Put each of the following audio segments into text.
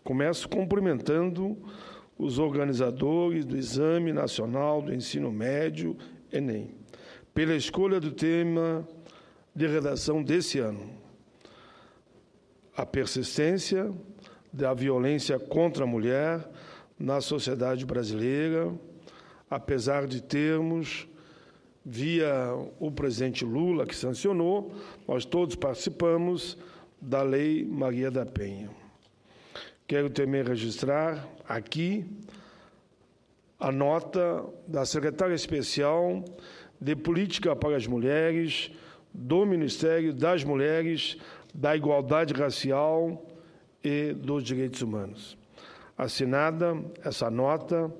Começo cumprimentando os organizadores do Exame Nacional do Ensino Médio, Enem, pela escolha do tema de redação desse ano. A persistência da violência contra a mulher na sociedade brasileira, apesar de termos, via o presidente Lula, que sancionou, nós todos participamos da Lei Maria da Penha. Quero também registrar aqui a nota da secretária especial de Política para as Mulheres do Ministério das Mulheres, da Igualdade Racial e dos Direitos Humanos. Assinada essa nota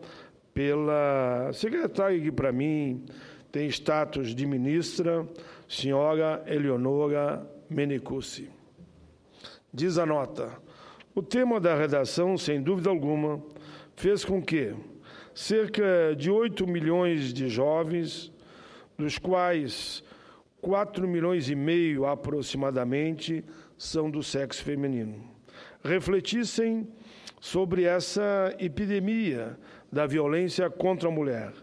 pela secretária que, para mim, tem status de ministra, senhora Eleonora Menecuzzi. Diz a nota: o tema da redação, sem dúvida alguma, fez com que cerca de 8 milhões de jovens, dos quais 4 milhões e meio aproximadamente são do sexo feminino, refletissem sobre essa epidemia da violência contra a mulher,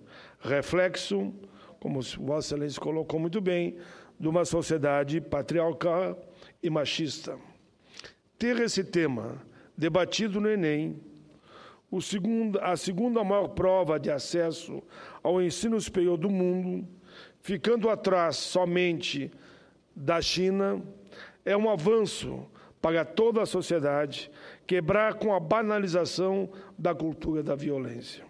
reflexo, como Vossa Excelência colocou muito bem, de uma sociedade patriarcal e machista. Ter esse tema debatido no Enem, a segunda maior prova de acesso ao ensino superior do mundo, ficando atrás somente da China, é um avanço para toda a sociedade, quebrar com a banalização da cultura da violência.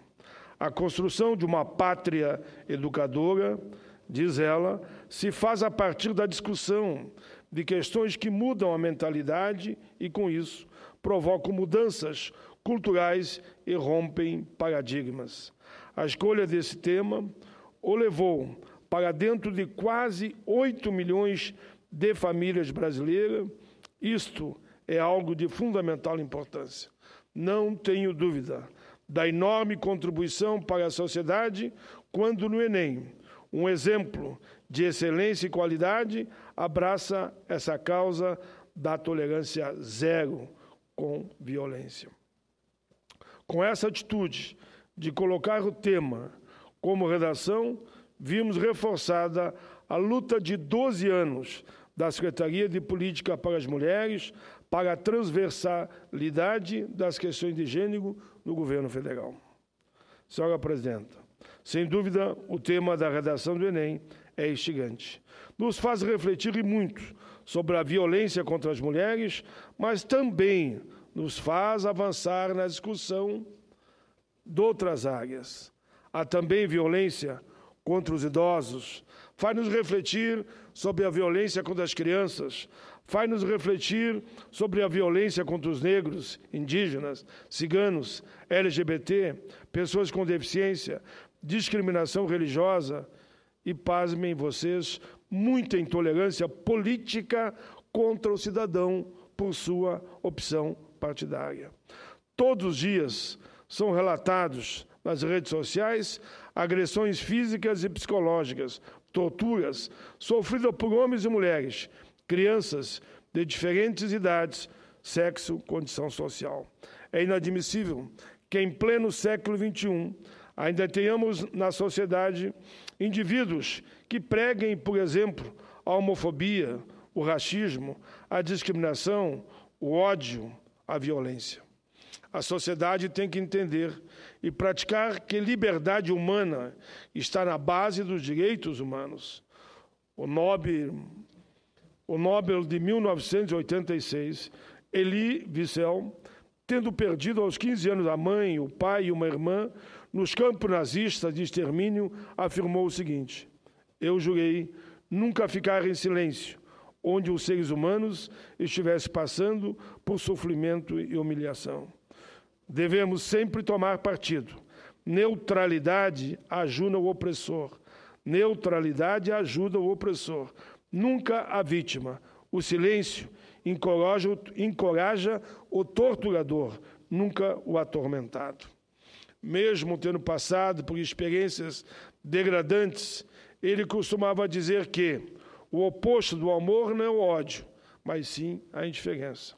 A construção de uma pátria educadora, diz ela, se faz a partir da discussão de questões que mudam a mentalidade e, com isso, provocam mudanças culturais e rompem paradigmas. A escolha desse tema o levou para dentro de quase 8 milhões de famílias brasileiras. Isto é algo de fundamental importância. Não tenho dúvida da enorme contribuição para a sociedade quando no Enem, um exemplo de excelência e qualidade, abraça essa causa da tolerância zero com violência. Com essa atitude de colocar o tema como redação, vimos reforçada a luta de 12 anos da Secretaria de Política para as Mulheres para a transversalidade das questões de gênero no governo federal. Senhora Presidenta, sem dúvida, o tema da redação do Enem é instigante. Nos faz refletir e muito sobre a violência contra as mulheres, mas também nos faz avançar na discussão de outras áreas. Há também violência contra os idosos, faz-nos refletir sobre a violência contra as crianças, faz-nos refletir sobre a violência contra os negros, indígenas, ciganos, LGBT, pessoas com deficiência, discriminação religiosa e, pasmem vocês, muita intolerância política contra o cidadão por sua opção partidária. Todos os dias são relatados nas redes sociais agressões físicas e psicológicas, torturas sofridas por homens e mulheres, crianças de diferentes idades, sexo, condição social. É inadmissível que, em pleno século XXI, ainda tenhamos na sociedade indivíduos que preguem, por exemplo, a homofobia, o racismo, a discriminação, o ódio, a violência. A sociedade tem que entender e praticar que liberdade humana está na base dos direitos humanos. O Nobel de 1986, Elie Wiesel, tendo perdido aos 15 anos a mãe, o pai e uma irmã, nos campos nazistas de extermínio, afirmou o seguinte: eu jurei nunca ficar em silêncio, onde os seres humanos estivessem passando por sofrimento e humilhação. Devemos sempre tomar partido. Neutralidade ajuda o opressor. Neutralidade ajuda o opressor. Nunca a vítima. O silêncio encoraja o torturador, nunca o atormentado. Mesmo tendo passado por experiências degradantes, ele costumava dizer que o oposto do amor não é o ódio, mas sim a indiferença.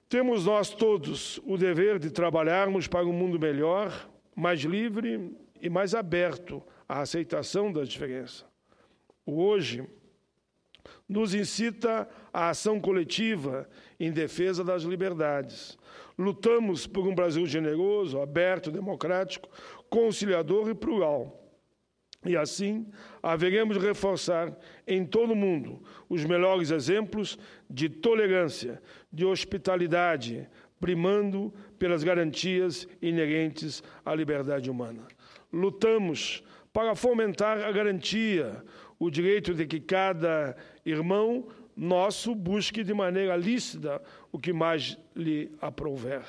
Temos nós todos o dever de trabalharmos para um mundo melhor, mais livre e mais aberto à aceitação da diferença. O hoje nos incita à ação coletiva em defesa das liberdades. Lutamos por um Brasil generoso, aberto, democrático, conciliador e plural. E assim, haveremos de reforçar em todo o mundo os melhores exemplos de tolerância, de hospitalidade, primando pelas garantias inerentes à liberdade humana. Lutamos para fomentar a garantia, o direito de que cada irmão nosso busque de maneira lícita o que mais lhe aprouver.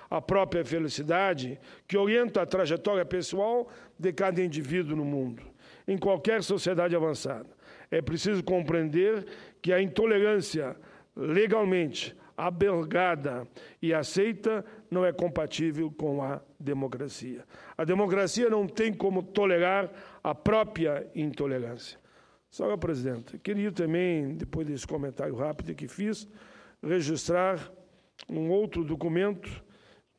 A própria felicidade que orienta a trajetória pessoal de cada indivíduo no mundo. Em qualquer sociedade avançada, é preciso compreender que a intolerância legalmente albergada e aceita não é compatível com a democracia. A democracia não tem como tolerar a própria intolerância. Senhora Presidente, queria também, depois desse comentário rápido que fiz, registrar um outro documento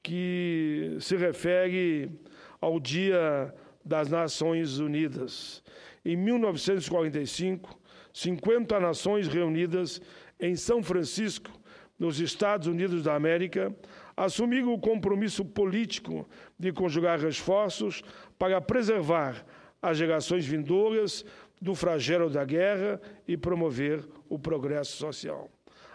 que se refere ao Dia das Nações Unidas. Em 1945, 50 nações reunidas em São Francisco, nos Estados Unidos da América, assumiram o compromisso político de conjugar esforços para preservar as gerações vindouras do flagelo da guerra e promover o progresso social,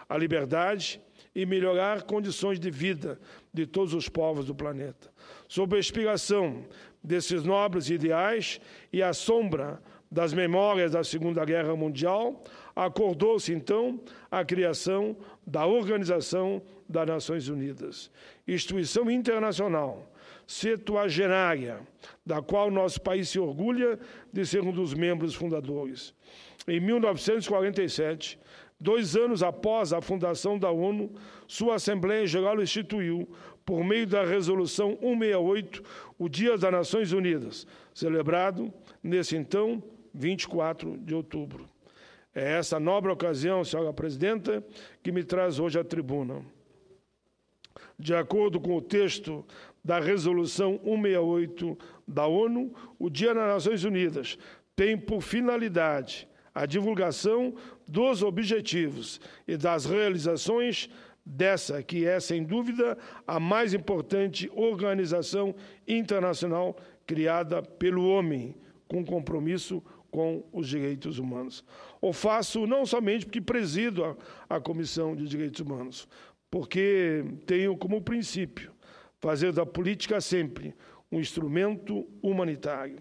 a liberdade e melhorar condições de vida de todos os povos do planeta. Sob a inspiração desses nobres ideais e à sombra das memórias da Segunda Guerra Mundial, acordou-se, então, a criação da Organização das Nações Unidas, instituição internacional, septuagenária, da qual nosso país se orgulha de ser um dos membros fundadores. Em 1947, 2 anos após a fundação da ONU, sua Assembleia Geral instituiu, por meio da Resolução 168, o Dia das Nações Unidas, celebrado nesse, então, 24 de outubro. É essa nobre ocasião, senhora Presidenta, que me traz hoje à tribuna. De acordo com o texto da Resolução 168 da ONU, o Dia das Nações Unidas tem por finalidade a divulgação dos objetivos e das realizações dessa, que é, sem dúvida, a mais importante organização internacional criada pelo homem, com compromisso com os direitos humanos. O faço não somente porque presido a Comissão de Direitos Humanos, porque tenho como princípio fazer da política sempre um instrumento humanitário.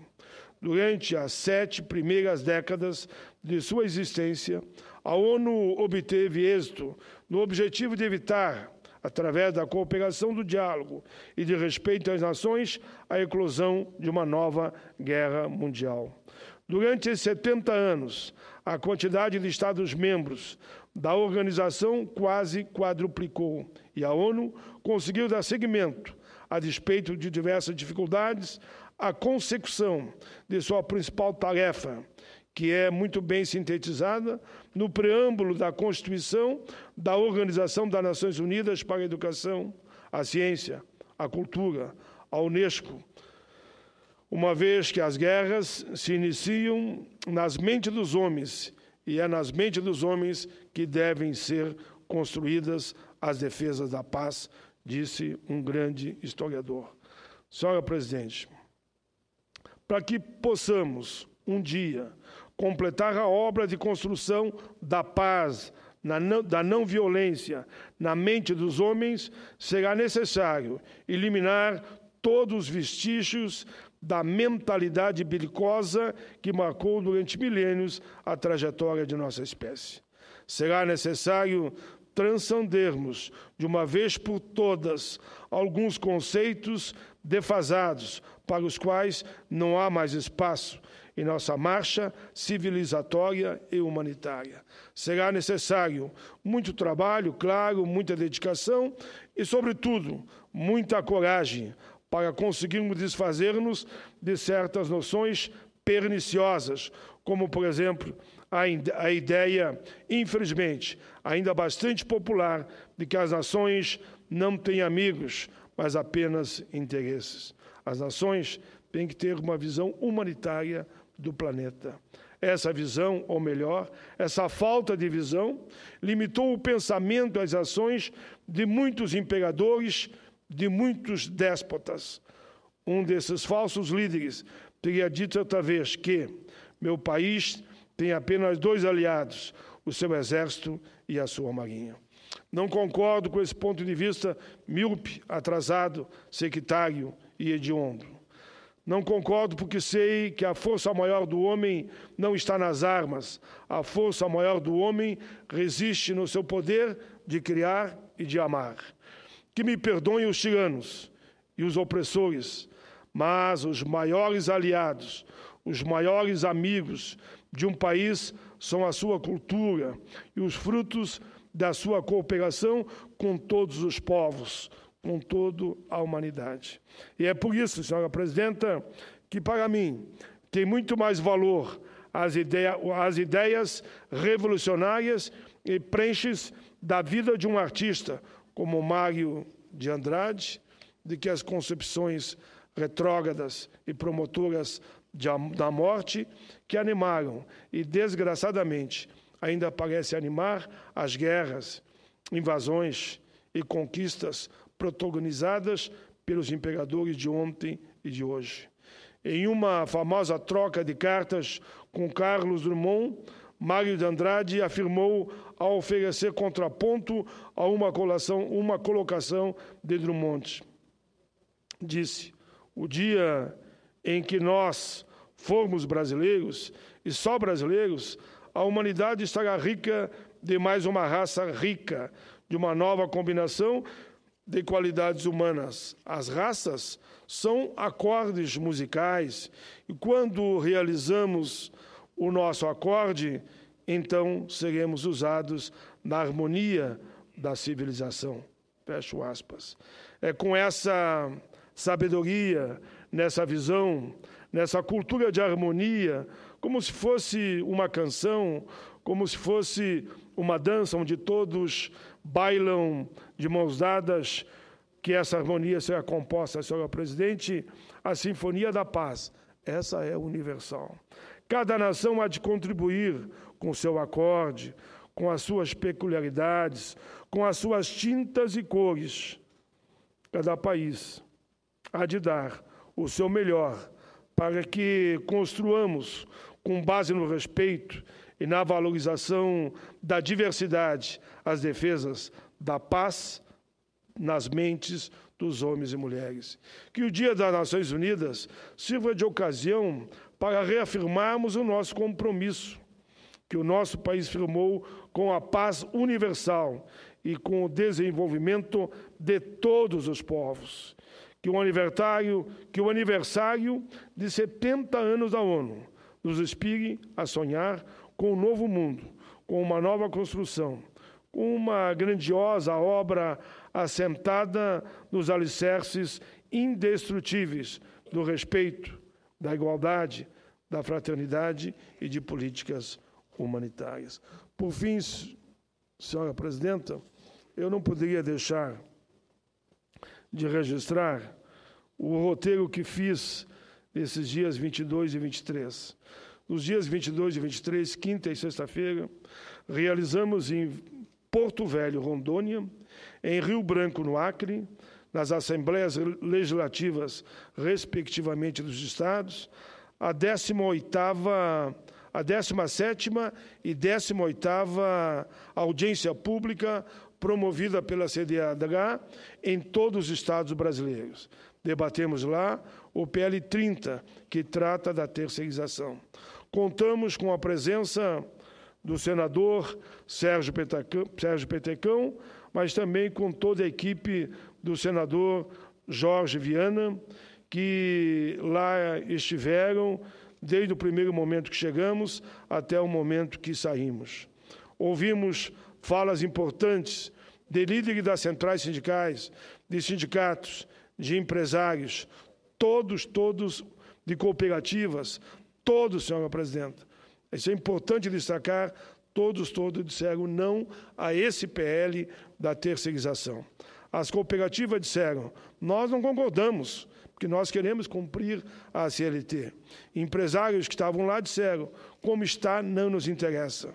Durante as 7 primeiras décadas de sua existência, a ONU obteve êxito no objetivo de evitar, através da cooperação do diálogo e de respeito às nações, a eclosão de uma nova guerra mundial. Durante esses 70 anos, a quantidade de Estados-membros da organização quase quadruplicou e a ONU conseguiu dar seguimento, a despeito de diversas dificuldades, à consecução de sua principal tarefa, que é muito bem sintetizada no preâmbulo da Constituição da Organização das Nações Unidas para a Educação, a Ciência, a Cultura, a Unesco, uma vez que as guerras se iniciam nas mentes dos homens, e é nas mentes dos homens que devem ser construídas as defesas da paz, disse um grande historiador. Senhora Presidente, para que possamos, um dia, completar a obra de construção da paz, da não-violência na mente dos homens, será necessário eliminar todos os vestígios da mentalidade belicosa que marcou durante milênios a trajetória de nossa espécie. Será necessário transcendermos, de uma vez por todas, alguns conceitos defasados, para os quais não há mais espaço em nossa marcha civilizatória e humanitária. Será necessário muito trabalho, claro, muita dedicação e, sobretudo, muita coragem para conseguirmos desfazer-nos de certas noções perniciosas, como, por exemplo, a ideia, infelizmente, ainda bastante popular, de que as nações não tem amigos, mas apenas interesses. As nações têm que ter uma visão humanitária do planeta. Essa visão, ou melhor, essa falta de visão, limitou o pensamento e as ações de muitos imperadores, de muitos déspotas. Um desses falsos líderes teria dito outra vez que meu país tem apenas 2 aliados, o seu exército e a sua marinha. Não concordo com esse ponto de vista míope, atrasado, sectário e hediondo. Não concordo porque sei que a força maior do homem não está nas armas. A força maior do homem resiste no seu poder de criar e de amar. Que me perdoem os tiranos e os opressores, mas os maiores aliados, os maiores amigos de um país são a sua cultura e os frutos da sua cooperação com todos os povos, com toda a humanidade. E é por isso, senhora presidenta, que para mim tem muito mais valor as ideias revolucionárias e preenches da vida de um artista como Mário de Andrade, do que as concepções retrógradas e promotoras da morte que animaram e, desgraçadamente, ainda parecem animar as guerras, invasões e conquistas protagonizadas pelos imperadores de ontem e de hoje. Em uma famosa troca de cartas com Carlos Drummond, Mário de Andrade afirmou ao oferecer contraponto a uma colocação de Drummond. Disse: o dia em que nós formos brasileiros, e só brasileiros, a humanidade estará rica de mais uma raça rica, de uma nova combinação de qualidades humanas. As raças são acordes musicais, e quando realizamos o nosso acorde, então seremos usados na harmonia da civilização. Fecho aspas. É com essa sabedoria, nessa visão, nessa cultura de harmonia, como se fosse uma canção, como se fosse uma dança onde todos bailam de mãos dadas, que essa harmonia será composta, senhora presidente, a Sinfonia da Paz. Essa é universal. Cada nação há de contribuir com o seu acorde, com as suas peculiaridades, com as suas tintas e cores. Cada país há de dar o seu melhor para que construamos, com base no respeito e na valorização da diversidade, as defesas da paz nas mentes dos homens e mulheres. Que o Dia das Nações Unidas sirva de ocasião para reafirmarmos o nosso compromisso, que o nosso país firmou com a paz universal e com o desenvolvimento de todos os povos. Que o aniversário de 70 anos da ONU nos inspire a sonhar com um novo mundo, com uma nova construção, com uma grandiosa obra assentada nos alicerces indestrutíveis do respeito, da igualdade, da fraternidade e de políticas humanitárias. Por fim, senhora presidenta, eu não poderia deixar de registrar o roteiro que fiz nesses dias 22 e 23. Nos dias 22 e 23, quinta e sexta-feira, realizamos em Porto Velho, Rondônia, em Rio branco, no Acre, nas assembleias legislativas, respectivamente, dos estados, a 17ª e 18ª audiência pública promovida pela CDH em todos os estados brasileiros. Debatemos lá o PL 30, que trata da terceirização. Contamos com a presença do senador Sérgio Petecão, mas também com toda a equipe do senador Jorge Viana, que lá estiveram desde o primeiro momento que chegamos até o momento que saímos. Ouvimos falas importantes de líderes das centrais sindicais, de sindicatos, de empresários, todos de cooperativas, todos, senhora presidenta. Isso é importante destacar, todos disseram não a esse PL da terceirização. As cooperativas disseram: nós não concordamos, porque nós queremos cumprir a CLT. Empresários que estavam lá disseram: como está, não nos interessa.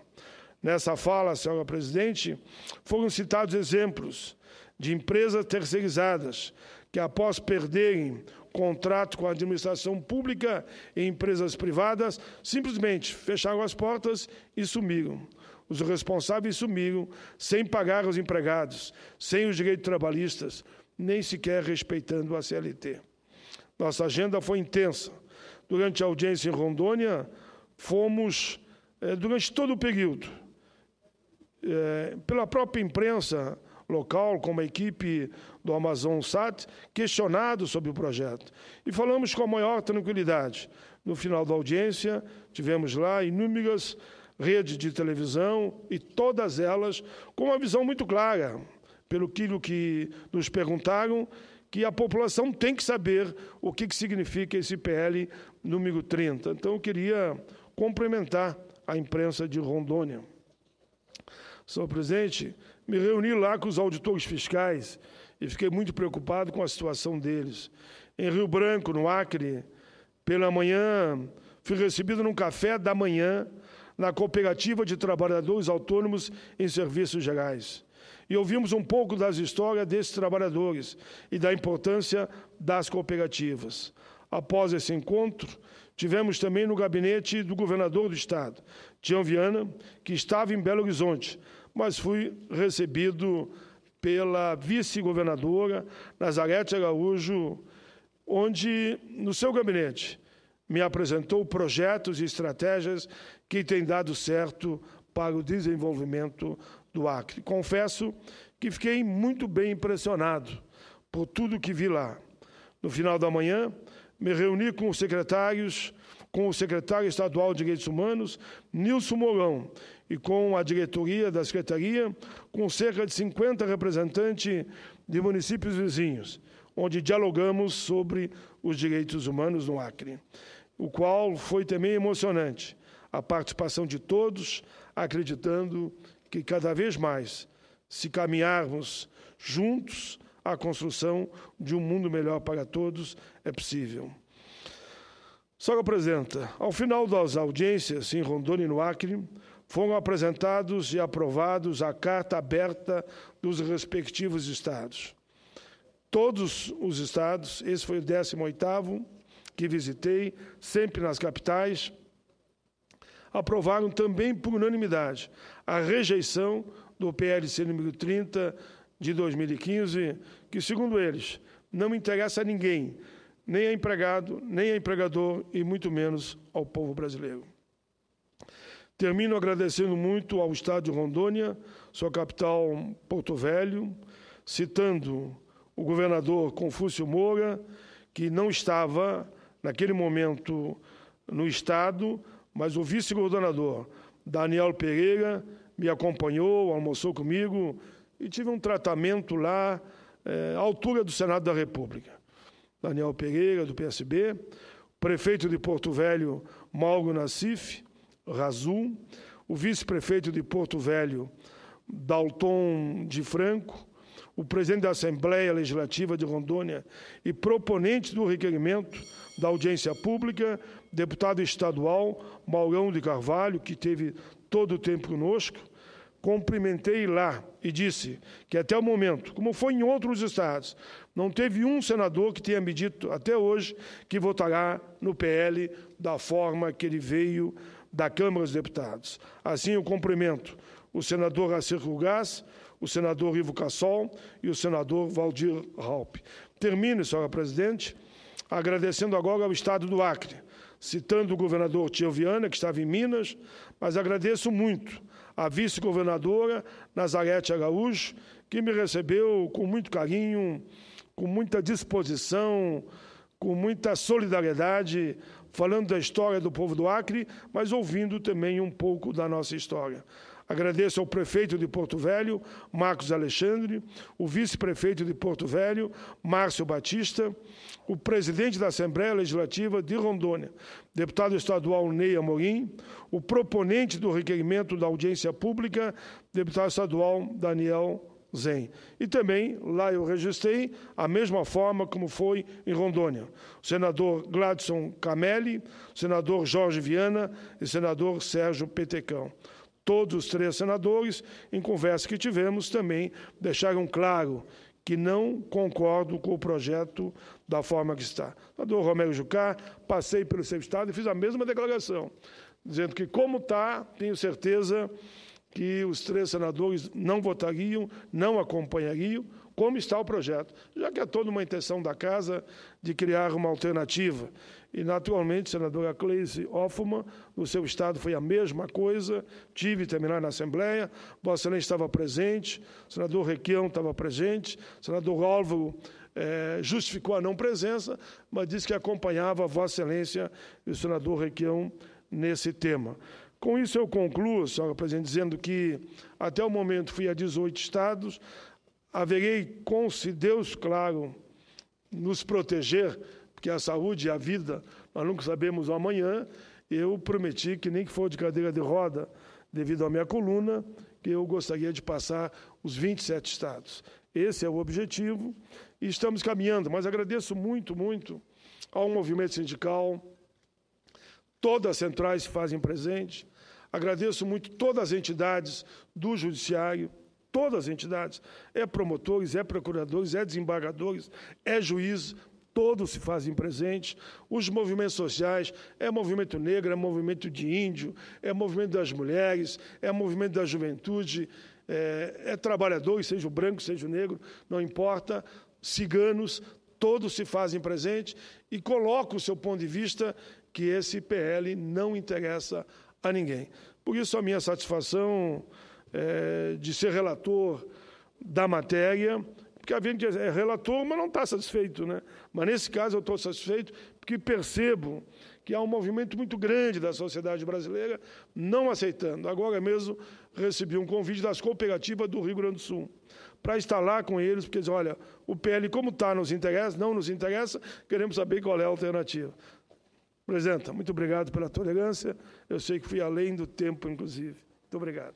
Nessa fala, senhora presidente, foram citados exemplos de empresas terceirizadas que, após perderem contrato com a administração pública e empresas privadas, simplesmente fecharam as portas e sumiram. Os responsáveis sumiram sem pagar aos empregados, sem os direitos trabalhistas, nem sequer respeitando a CLT. Nossa agenda foi intensa. Durante a audiência em Rondônia, fomos, durante todo o período, pela própria imprensa local, como a equipe do Amazon Sat, questionados sobre o projeto. E falamos com a maior tranquilidade. No final da audiência, tivemos lá inúmeras redes de televisão e todas elas com uma visão muito clara, pelo que nos perguntaram, que a população tem que saber o que significa esse PL número 30. Então, eu queria cumprimentar a imprensa de Rondônia. Senhor presidente, me reuni lá com os auditores fiscais e fiquei muito preocupado com a situação deles. Em Rio Branco, no Acre, pela manhã, fui recebido num café da manhã na Cooperativa de Trabalhadores Autônomos em Serviços Gerais. E ouvimos um pouco das histórias desses trabalhadores e da importância das cooperativas. Após esse encontro, tivemos também no gabinete do governador do Estado, Tião Viana, que estava em Belo Horizonte, mas fui recebido pela vice-governadora Nazarete Araújo, onde, no seu gabinete, me apresentou projetos e estratégias que têm dado certo para o desenvolvimento do Acre. Confesso que fiquei muito bem impressionado por tudo que vi lá. No final da manhã, me reuni com os secretários, com o secretário estadual de Direitos Humanos, Nilson Mourão, e com a diretoria da Secretaria, com cerca de 50 representantes de municípios vizinhos, onde dialogamos sobre os direitos humanos no Acre, o qual foi também emocionante. A participação de todos, acreditando que cada vez mais, se caminharmos juntos, a construção de um mundo melhor para todos é possível. Senhora Presidenta, ao final das audiências em Rondônia e no Acre, foram apresentados e aprovados a carta aberta dos respectivos estados. Todos os estados, esse foi o 18º que visitei, sempre nas capitais, aprovaram também por unanimidade a rejeição do PLC número 30 de 2015, que, segundo eles, não interessa a ninguém, nem a empregado, nem a empregador e muito menos ao povo brasileiro. Termino agradecendo muito ao Estado de Rondônia, sua capital Porto Velho, citando o governador Confúcio Moura, que não estava, naquele momento, no Estado, mas o vice-governador Daniel Pereira me acompanhou, almoçou comigo e tive um tratamento lá à altura do Senado da República. Daniel Pereira, do PSB, o prefeito de Porto Velho, Mauro Nassif Razul, o vice-prefeito de Porto Velho, Dalton de Franco, o presidente da Assembleia Legislativa de Rondônia e proponente do requerimento da audiência pública, deputado estadual Maurão de Carvalho, que teve todo o tempo conosco. Cumprimentei lá e disse que até o momento, como foi em outros estados, não teve um senador que tenha me dito até hoje que votará no PL da forma que ele veio da Câmara dos Deputados. Assim, eu cumprimento o senador Acir Gás, o senador Ivo Cassol e o senador Valdir Raup. Termino, senhora presidente, agradecendo agora ao Estado do Acre, citando o governador Tião Viana, que estava em Minas, mas agradeço muito a vice-governadora Nazarete Araújo, que me recebeu com muito carinho, com muita disposição, com muita solidariedade, falando da história do povo do Acre, mas ouvindo também um pouco da nossa história. Agradeço ao prefeito de Porto Velho, Marcos Alexandre, o vice-prefeito de Porto Velho, Márcio Batista, o presidente da Assembleia Legislativa de Rondônia, deputado estadual Ney Amorim, o proponente do requerimento da audiência pública, deputado estadual Daniel ZEM. E também, lá eu registrei a mesma forma como foi em Rondônia. O senador Gladson Camelli, o senador Jorge Viana e o senador Sérgio Petecão. Todos os 3 senadores, em conversa que tivemos, também deixaram claro que não concordo com o projeto da forma que está. Senador Romero Jucá, passei pelo seu estado e fiz a mesma declaração, dizendo que, como está, tenho certeza que os 3 senadores não votariam, não acompanhariam, como está o projeto, já que é toda uma intenção da Casa de criar uma alternativa. E, naturalmente, a senadora Cleice Hoffmann, no seu estado, foi a mesma coisa, tive também lá na Assembleia, Vossa Excelência estava presente, o senador Requião estava presente, o senador Álvaro justificou a não presença, mas disse que acompanhava Vossa Excelência e o senador Requião nesse tema. Com isso, eu concluo, senhora presidente, dizendo que, até o momento, fui a 18 estados, haverei, se Deus, claro, nos proteger, porque a saúde e a vida, nós nunca sabemos o amanhã, eu prometi que, nem que for de cadeira de roda, devido à minha coluna, que eu gostaria de passar os 27 estados. Esse é o objetivo, e estamos caminhando, mas agradeço muito, muito ao movimento sindical, todas as centrais se fazem presente. Agradeço muito todas as entidades do Judiciário, todas as entidades, promotores, procuradores, desembargadores, juízes, todos se fazem presente. Os movimentos sociais, movimento negro, movimento de índio, movimento das mulheres, movimento da juventude, trabalhadores, seja o branco, seja o negro, não importa, ciganos, todos se fazem presente e colocam o seu ponto de vista que esse PL não interessa a ninguém. Por isso, a minha satisfação de ser relator da matéria, porque havia que é relator, mas não está satisfeito, né? Mas, nesse caso, eu estou satisfeito porque percebo que há um movimento muito grande da sociedade brasileira não aceitando. Agora mesmo recebi um convite das cooperativas do Rio Grande do Sul para estar lá com eles, porque dizem, olha, o PL como está nos interessa, não nos interessa, queremos saber qual é a alternativa. Presidenta, muito obrigado pela tolerância. Eu sei que fui além do tempo, inclusive. Muito obrigado.